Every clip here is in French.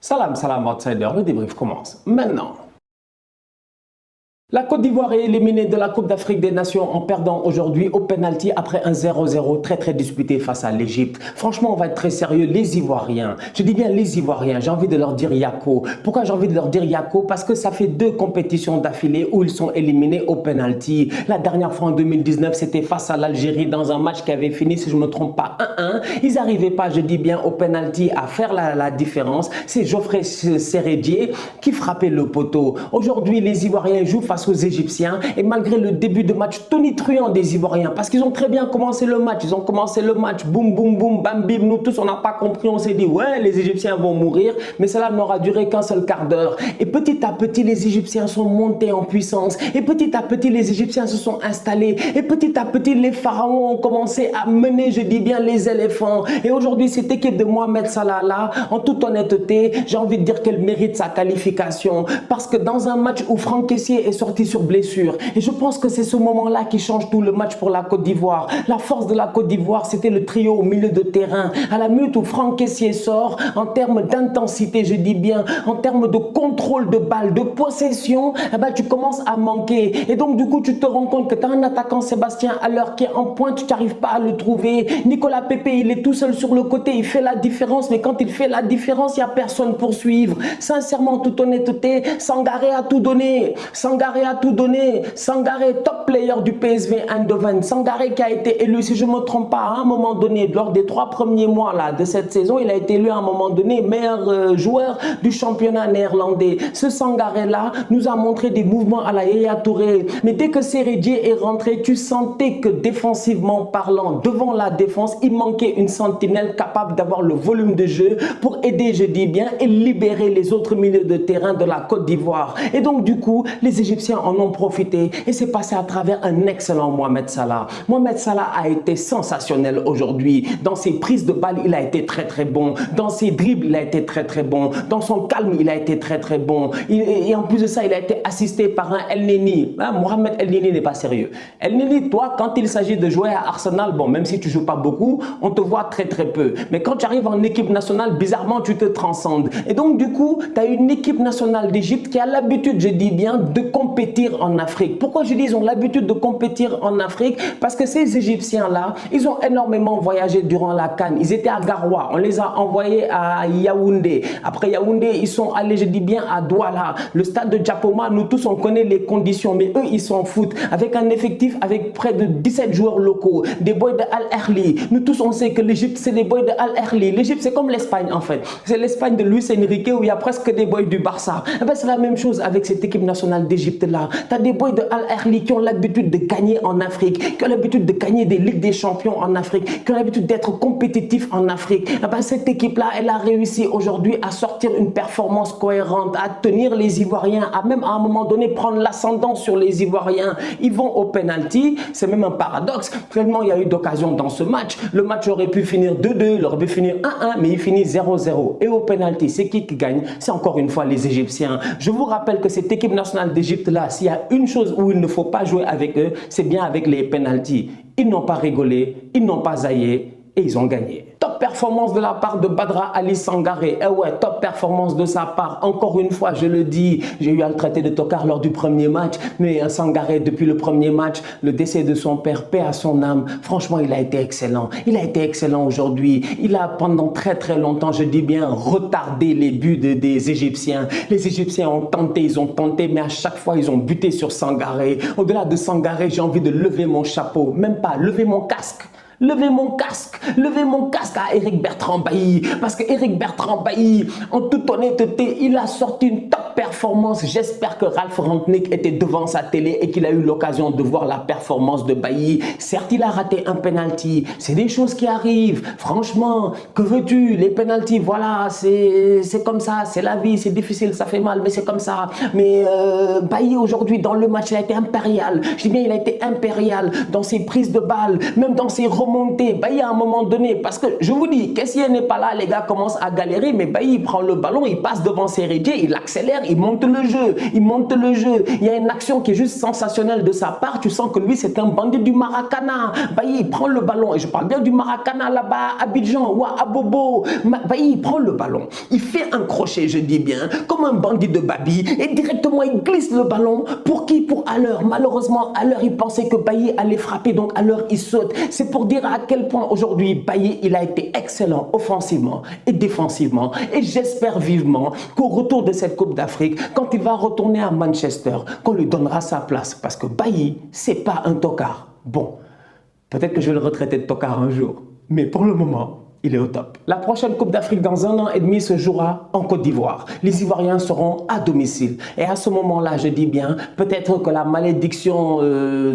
Salam, salam, outsider, le débrief commence maintenant. La Côte d'Ivoire est éliminée de la Coupe d'Afrique des Nations en perdant aujourd'hui au penalty après un 0-0 très disputé face à l'Égypte. Franchement, on va être très sérieux. Les Ivoiriens, je dis bien les Ivoiriens, j'ai envie de leur dire Yako. Pourquoi j'ai envie de leur dire Yako? Parce que ça fait 2 compétitions d'affilée où ils sont éliminés au penalty. La dernière fois en 2019, c'était face à l'Algérie dans un match qui avait fini, si je ne me trompe pas, 1-1. Ils n'arrivaient pas, je dis bien, au penalty à faire la différence. C'est Geoffrey Sérédier qui frappait le poteau. Aujourd'hui, les Ivoiriens jouent face aux Égyptiens et malgré le début de match tonitruant des Ivoiriens, parce qu'ils ont très bien commencé le match, boum boum boum, bam bim, nous tous on n'a pas compris, on s'est dit ouais les Égyptiens vont mourir, mais cela n'aura duré qu'un seul quart d'heure et petit à petit les Égyptiens sont montés en puissance et petit à petit les Égyptiens se sont installés et petit à petit les pharaons ont commencé à mener, je dis bien les éléphants, et aujourd'hui cette équipe de Mohamed Salah là, en toute honnêteté, j'ai envie de dire qu'elle mérite sa qualification parce que dans un match où Franck Kessié est sorti sur blessure. Et je pense que c'est ce moment-là qui change tout le match pour la Côte d'Ivoire. La force de la Côte d'Ivoire, c'était le trio au milieu de terrain. À la minute où Franck Kessié sort, en termes d'intensité, je dis bien, en termes de contrôle de balle, de possession, eh ben, tu commences à manquer. Et donc, du coup, tu te rends compte que tu as un attaquant Sébastien Haller qui est en pointe, tu n'arrives pas à le trouver. Nicolas Pepe, il est tout seul sur le côté, il fait la différence, mais quand il fait la différence, il n'y a personne pour suivre. Sincèrement, en toute honnêteté, Sangaré a tout donné. Sangaré a tout donné. Sangaré, top player du PSV Eindhoven. Sangaré qui a été élu, si je ne me trompe pas, à un moment donné, lors des 3 premiers mois là, de cette saison, il a été élu à un moment donné meilleur joueur du championnat néerlandais. Ce Sangaré-là nous a montré des mouvements à la Yaya Touré. Mais dès que Sérédier est rentré, tu sentais que défensivement parlant, devant la défense, il manquait une sentinelle capable d'avoir le volume de jeu pour aider, je dis bien, et libérer les autres milieux de terrain de la Côte d'Ivoire. Et donc, du coup, les Égyptiens en ont profité et c'est passé à travers un excellent Mohamed Salah. Mohamed Salah a été sensationnel aujourd'hui. Dans ses prises de balles, il a été très bon. Dans ses dribbles, il a été très bon. Dans son calme, il a été très bon. Et en plus de ça, il a été assisté par un El Neni. Mohamed El Neni n'est pas sérieux. El Neni, toi, quand il s'agit de jouer à Arsenal, bon, même si tu ne joues pas beaucoup, on te voit très peu. Mais quand tu arrives en équipe nationale, bizarrement, tu te transcendes. Et donc, du coup, tu as une équipe nationale d'Égypte qui a l'habitude, je dis bien, de compétir en Afrique. Pourquoi je dis ils ont l'habitude de compétir en Afrique? Parce que ces Égyptiens-là, ils ont énormément voyagé durant la CAN. Ils étaient à Garoua, on les a envoyés à Yaoundé. Après Yaoundé, ils sont allés, je dis bien, à Douala. Le stade de Djapoma, nous tous, on connaît les conditions, mais eux, ils s'en foutent. Avec un effectif avec près de 17 joueurs locaux, des boys de Al Ahly. Nous tous, on sait que l'Égypte, c'est des boys de Al Ahly. L'Égypte, c'est comme l'Espagne, en fait. C'est l'Espagne de Luis Enrique où il y a presque des boys du Barça. Eh ben, c'est la même chose avec cette équipe nationale d'Égypte-là. Tu as des boys de Al Ahly qui ont l'habitude de gagner en Afrique, qui ont l'habitude de gagner des Ligues des Champions en Afrique, qui ont l'habitude d'être compétitifs en Afrique. Eh ben, cette équipe-là, elle a réussi aujourd'hui à sortir une performance cohérente, à tenir les Ivoiriens, à même à un moment donné prendre l'ascendant sur les Ivoiriens. Ils vont au penalty, c'est même un paradoxe. Tellement il y a eu d'occasions dans ce match. Le match aurait pu finir 2-2, il aurait pu finir 1-1, mais il finit 0-0. Et au penalty, c'est qui gagne? C'est encore une fois les Égyptiens. Je vous rappelle que cette équipe nationale d'Égypte-là, s'il y a une chose où il ne faut pas jouer avec eux, c'est bien avec les penalties. Ils n'ont pas rigolé, ils n'ont pas zaillé et ils ont gagné. Top performance de la part de Badra Ali Sangaré. Eh ouais, top performance de sa part. Encore une fois, je le dis, j'ai eu à le traiter de tocard lors du premier match, mais Sangaré, depuis le premier match, le décès de son père, paix à son âme, franchement, il a été excellent. Il a été excellent aujourd'hui. Il a pendant très longtemps, je dis bien, retardé les buts des Égyptiens. Les Égyptiens ont tenté, mais à chaque fois, ils ont buté sur Sangaré. Au-delà de Sangaré, j'ai envie de lever mon chapeau, même pas, lever mon casque. Levez mon casque à Eric Bertrand Bailly, parce que Eric Bertrand Bailly, en toute honnêteté, il a sorti une top performance. J'espère que Ralph Rangnick était devant sa télé et qu'il a eu l'occasion de voir la performance de Bailly. Certes, il a raté un penalty, c'est des choses qui arrivent. Franchement, que veux-tu? Les penalties, voilà, c'est comme ça, c'est la vie, c'est difficile, ça fait mal, mais c'est comme ça. Mais Bailly aujourd'hui dans le match, il a été impérial. Je dis bien, il a été impérial dans ses prises de balles, même dans ses remontées. remonter. Bailly, à un moment donné, parce que je vous dis, Kessié n'est pas là, les gars commencent à galérer, mais Bailly, il prend le ballon, il passe devant Sérédié, il accélère, il monte le jeu, il monte le jeu. Il y a une action qui est juste sensationnelle de sa part. Tu sens que lui, c'est un bandit du Maracana. Bailly, il prend le ballon, et je parle bien du Maracana là-bas, à Abidjan ou à Bobo. Bailly, il prend le ballon, il fait un crochet, je dis bien, comme un bandit de Babi, et directement, il glisse le ballon. Pour qui? Pour Haller. Malheureusement, Haller, il pensait que Bailly allait frapper, donc Haller, il saute. C'est pour dire à quel point aujourd'hui, Bailly, il a été excellent offensivement et défensivement. Et j'espère vivement qu'au retour de cette Coupe d'Afrique, quand il va retourner à Manchester, qu'on lui donnera sa place. Parce que Bailly, c'est pas un tocard. Bon, peut-être que je vais le retraiter de tocard un jour. Mais pour le moment, il est au top. La prochaine Coupe d'Afrique dans 1 an et demi se jouera en Côte d'Ivoire. Les Ivoiriens seront à domicile. Et à ce moment-là, je dis bien, peut-être que la malédiction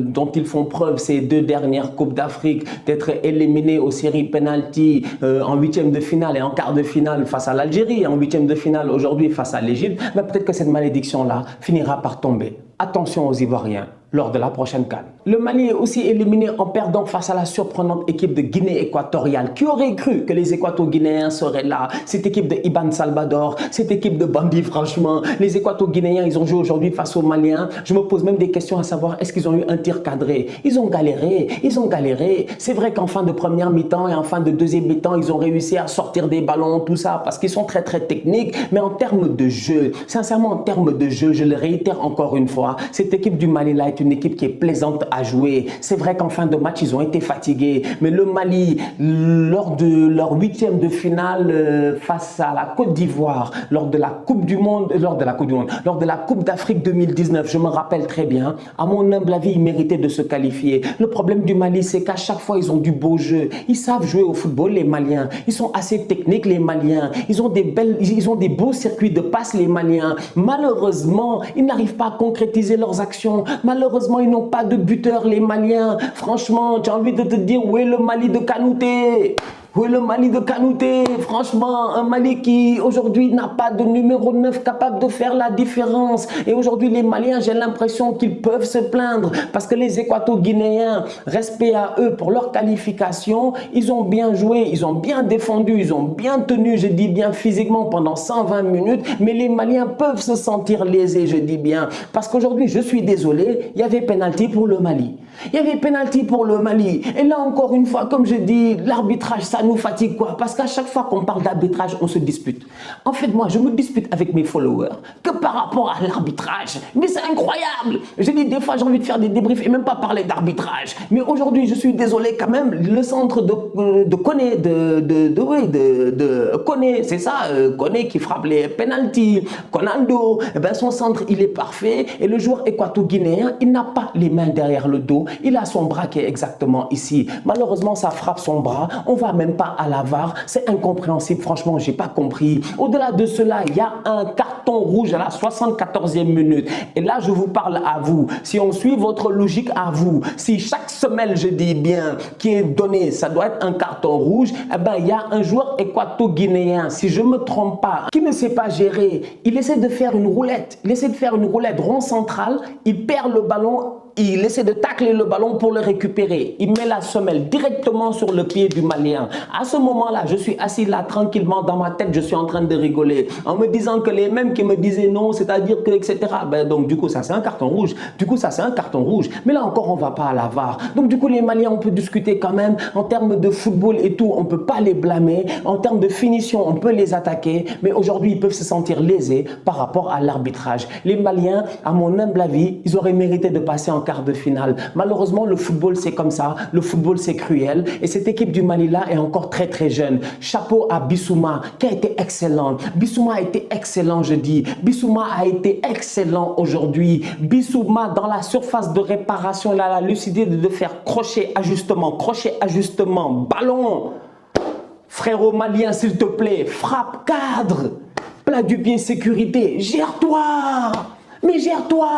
dont ils font preuve ces 2 dernières Coupes d'Afrique, d'être éliminés aux séries penalty en 8e de finale et en quart de finale face à l'Algérie, en 8e de finale aujourd'hui face à l'Égypte, mais peut-être que cette malédiction-là finira par tomber. Attention aux Ivoiriens lors de la prochaine CAN. Le Mali est aussi éliminé en perdant face à la surprenante équipe de Guinée équatoriale. Qui aurait cru que les Équato-Guinéens seraient là? Cette équipe de Iban Salvador, cette équipe de bandits, franchement. Les Équato-Guinéens, ils ont joué aujourd'hui face aux Maliens. Je me pose même des questions à savoir, est-ce qu'ils ont eu un tir cadré? Ils ont galéré, ils ont galéré. C'est vrai qu'en fin de première mi-temps et en fin de deuxième mi-temps, ils ont réussi à sortir des ballons, tout ça, parce qu'ils sont très techniques. Mais en termes de jeu, sincèrement, en termes de jeu, je le réitère encore une fois, cette équipe du Mali là est une équipe qui est plaisante à jouer. C'est vrai qu'en fin de match, ils ont été fatigués. Mais le Mali, lors de leur 8e de finale face à la Côte d'Ivoire, lors de la Coupe du Monde, lors de la Coupe d'Afrique 2019, je me rappelle très bien, à mon humble avis, ils méritaient de se qualifier. Le problème du Mali, c'est qu'à chaque fois, ils ont du beau jeu. Ils savent jouer au football, les Maliens. Ils sont assez techniques, les Maliens. Ils ont des beaux circuits de passe, les Maliens. Malheureusement, ils n'arrivent pas à concrétiser leurs actions. Malheureusement, ils n'ont pas de buteur, les Maliens. Franchement, j'ai envie de te dire, où est le Mali de Kanouté? Où est le Mali de Kanouté? Franchement, un Mali qui aujourd'hui n'a pas de numéro 9 capable de faire la différence. Et aujourd'hui, les Maliens, j'ai l'impression qu'ils peuvent se plaindre parce que les Équato-Guinéens, respect à eux pour leur qualification, ils ont bien joué, ils ont bien défendu, ils ont bien tenu, je dis bien physiquement pendant 120 minutes. Mais les Maliens peuvent se sentir lésés, je dis bien. Parce qu'aujourd'hui, je suis désolé, il y avait pénalty pour le Mali. Il y avait pénalty pour le Mali. Et là, encore une fois, comme je dis, l'arbitrage, ça nous fatigue quoi? Parce qu'à chaque fois qu'on parle d'arbitrage, on se dispute. En fait, moi, je me dispute avec mes followers que par rapport à l'arbitrage. Mais c'est incroyable. Je dis, des fois, j'ai envie de faire des débriefs et même pas parler d'arbitrage. Mais aujourd'hui, je suis désolé quand même, le centre de Koné, Koné, c'est ça, Koné qui frappe les penalties, Konando, eh ben, son centre, il est parfait. Et le joueur équato-guinéen, il n'a pas les mains derrière le dos. Il a son bras qui est exactement ici. Malheureusement, ça frappe son bras. On va même pas à la VAR. C'est incompréhensible. Franchement, j'ai pas compris. Au-delà de cela, il y a un carton rouge à la 74e minute. Et là, je vous parle à vous. Si on suit votre logique à vous, si chaque semelle, je dis bien, qui est donnée, ça doit être un carton rouge, eh ben, il y a un joueur équato-guinéen, si je me trompe pas, qui ne sait pas gérer. Il essaie de faire une roulette. Il essaie de faire une roulette rond central. Il perd le ballon. Il essaie de tacler le ballon pour le récupérer. Il met la semelle directement sur le pied du Malien. À ce moment-là, je suis assis là tranquillement dans ma tête, je suis en train de rigoler en me disant que les mêmes qui me disaient non, c'est-à-dire que, etc. Ben, donc du coup, ça c'est un carton rouge. Du coup, ça c'est un carton rouge. Mais là encore, on va pas à la VAR. Donc du coup, les Maliens, on peut discuter quand même. En termes de football et tout, on peut pas les blâmer. En termes de finition, on peut les attaquer. Mais aujourd'hui, ils peuvent se sentir lésés par rapport à l'arbitrage. Les Maliens, à mon humble avis, ils auraient mérité de passer en quart de finale. Malheureusement, le football, c'est comme ça. Le football, c'est cruel. Et cette équipe du Mali-là est encore très jeune. Chapeau à Bissouma, qui a été excellent. Bissouma a été excellent, je dis. Bissouma a été excellent aujourd'hui. Bissouma, dans la surface de réparation, il a la lucidité de faire crochet, ajustement, ballon. Frérot malien, s'il te plaît, frappe, cadre. Plat du pied, sécurité, gère-toi. Mais gère-toi,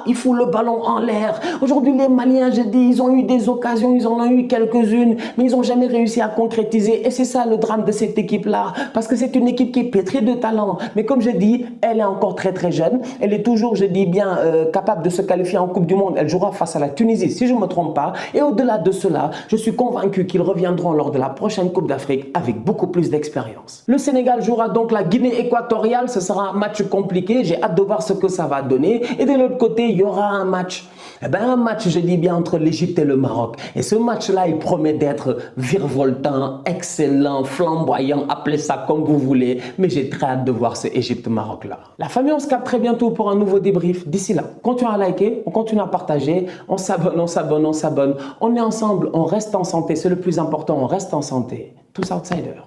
il fout le ballon en l'air. Aujourd'hui, les Maliens, je dis, ils ont eu des occasions, ils en ont eu quelques-unes, mais ils n'ont jamais réussi à concrétiser. Et c'est ça le drame de cette équipe-là, parce que c'est une équipe qui est pétrie de talent. Mais comme je dis, elle est encore très très jeune. Elle est toujours, je dis bien, capable de se qualifier en Coupe du Monde. Elle jouera face à la Tunisie, si je ne me trompe pas. Et au-delà de cela, je suis convaincu qu'ils reviendront lors de la prochaine Coupe d'Afrique avec beaucoup plus d'expérience. Le Sénégal jouera donc la Guinée équatoriale. Ce sera un match compliqué. J'ai hâte de voir ce que ça va donner. Et de l'autre côté, il y aura un match. Eh ben, un match, je dis bien, entre l'Égypte et le Maroc. Et ce match-là, il promet d'être virevoltant, excellent, flamboyant, appelez ça comme vous voulez. Mais j'ai très hâte de voir ce Égypte-Maroc-là. La famille, on se capte très bientôt pour un nouveau débrief. D'ici là, continuez à liker, on continue à partager, on s'abonne, on s'abonne, on s'abonne. On est ensemble, on reste en santé. C'est le plus important, on reste en santé. Tous outsiders.